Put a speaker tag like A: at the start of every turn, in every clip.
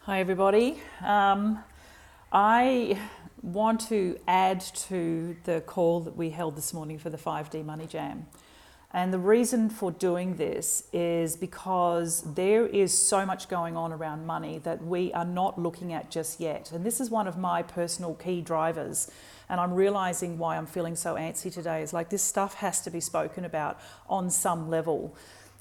A: Hi everybody. I want to add to the call that we held this morning for the 5D Money Jam. And the reason for doing this is because there is so much going on around money that we are not looking at just yet. And this is one of my personal key drivers. And I'm realizing why I'm feeling so antsy today is like this stuff has to be spoken about on some level.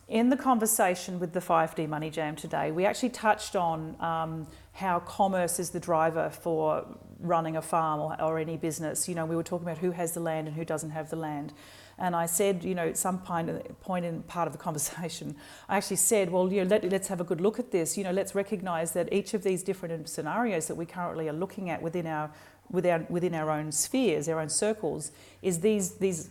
A: In the conversation with the 5D Money Jam today, we actually touched on how commerce is the driver for running a farm or any business. You know, we were talking about who has the land and who doesn't have the land. And I said, you know, at some point in part of the conversation, I actually said, well, you know, let's have a good look at this. You know, let's recognise that each of these different scenarios that we currently are looking at within our own spheres, our own circles, is these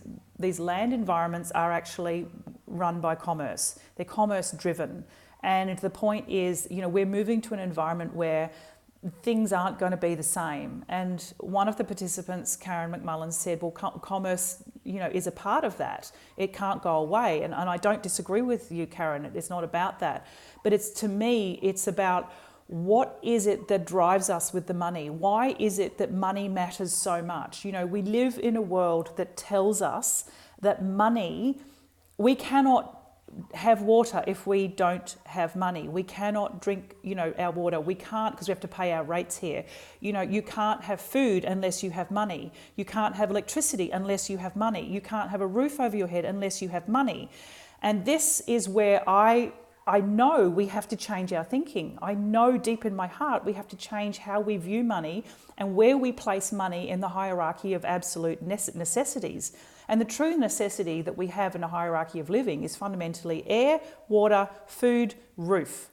A: land environments are actually run by commerce. They're commerce driven. And the point is, you know, we're moving to an environment where things aren't going to be the same. And one of the participants, Karen McMullen, said, well, commerce, you know, is a part of that. It can't go away. And I don't disagree with you, Karen. It's not about that. But to me, it's about what is it that drives us with the money? Why is it that money matters so much? You know, we live in a world that tells us that money, we cannot have water if we don't have money. We cannot drink, you know, our water. We can't because we have to pay our rates here. You know, you can't have food unless you have money. You can't have electricity unless you have money. You can't have a roof over your head unless you have money. And this is where I know we have to change our thinking. I know deep in my heart we have to change how we view money and where we place money in the hierarchy of absolute necessities. And the true necessity that we have in a hierarchy of living is fundamentally air, water, food, roof.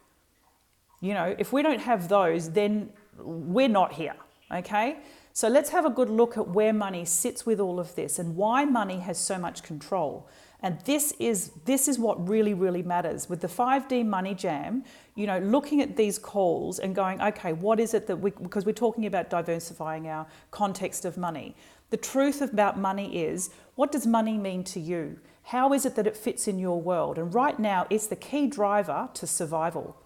A: You know, if we don't have those, then we're not here, okay? So let's have a good look at where money sits with all of this and why money has so much control. And this is what really, really matters. With the 5D Money Jam, you know, looking at these calls and going, okay, what is it that because we're talking about diversifying our context of money. The truth about money is, what does money mean to you? How is it that it fits in your world? And right now, it's the key driver to survival,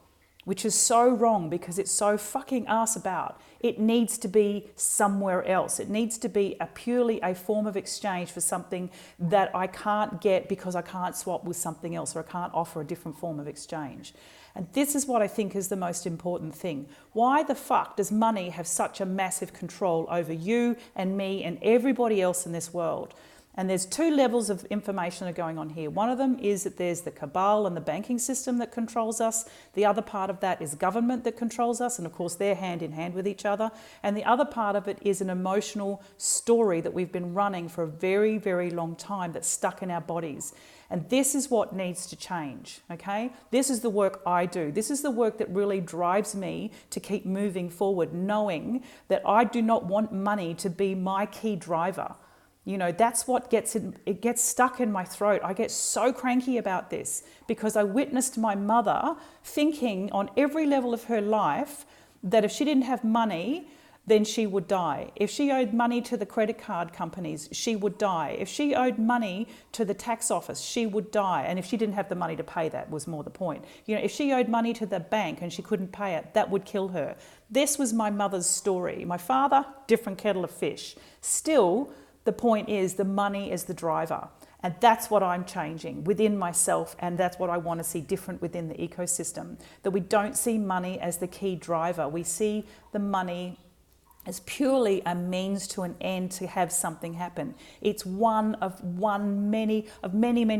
A: which is so wrong because it's so fucking ass about. It needs to be somewhere else. It needs to be purely a form of exchange for something that I can't get because I can't swap with something else or I can't offer a different form of exchange. And this is what I think is the most important thing. Why the fuck does money have such a massive control over you and me and everybody else in this world? And there's two levels of information that are going on here. One of them is that there's the cabal and the banking system that controls us. The other part of that is government that controls us. And of course, they're hand in hand with each other. And the other part of it is an emotional story that we've been running for a very, very long time that's stuck in our bodies. And this is what needs to change, okay? This is the work I do. This is the work that really drives me to keep moving forward, knowing that I do not want money to be my key driver. You know, that's what it gets stuck in my throat. I get so cranky about this because I witnessed my mother thinking on every level of her life that if she didn't have money, then she would die. If she owed money to the credit card companies, she would die. If she owed money to the tax office, she would die. And if she didn't have the money to pay that was more the point. You know, if she owed money to the bank and she couldn't pay it, that would kill her. This was my mother's story. My father, different kettle of fish. Still, the point is the money is the driver. And that's what I'm changing within myself. And that's what I want to see different within the ecosystem. That we don't see money as the key driver. We see the money as purely a means to an end to have something happen. It's one of many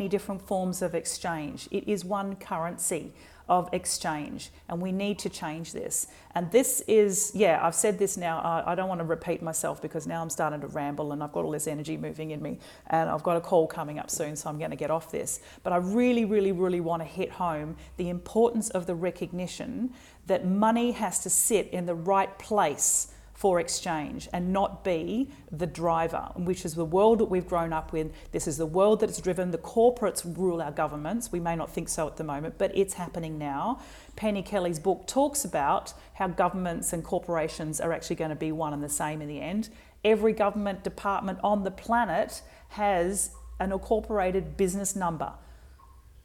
A: different forms of exchange. It is one currency of exchange, and we need to change this. And this is, yeah, I've said this now, I don't want to repeat myself because now I'm starting to ramble and I've got all this energy moving in me and I've got a call coming up soon, so I'm going to get off this. But I really want to hit home the importance of the recognition that money has to sit in the right place for exchange and not be the driver, which is the world that we've grown up with. This is the world that it's driven. The corporates rule our governments. We may not think so at the moment, but it's happening now. Penny Kelly's book talks about how governments and corporations are actually going to be one and the same in the end. Every government department on the planet has an incorporated business number.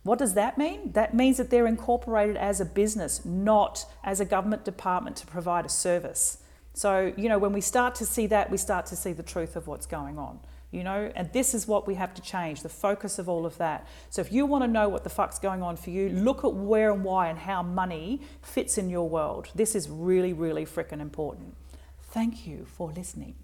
A: What does that mean? That means that they're incorporated as a business, not as a government department to provide a service. So, when we start to see that, we start to see the truth of what's going on, and this is what we have to change, the focus of all of that. So if you want to know what the fuck's going on for you, look at where and why and how money fits in your world. This is really, really freaking important. Thank you for listening.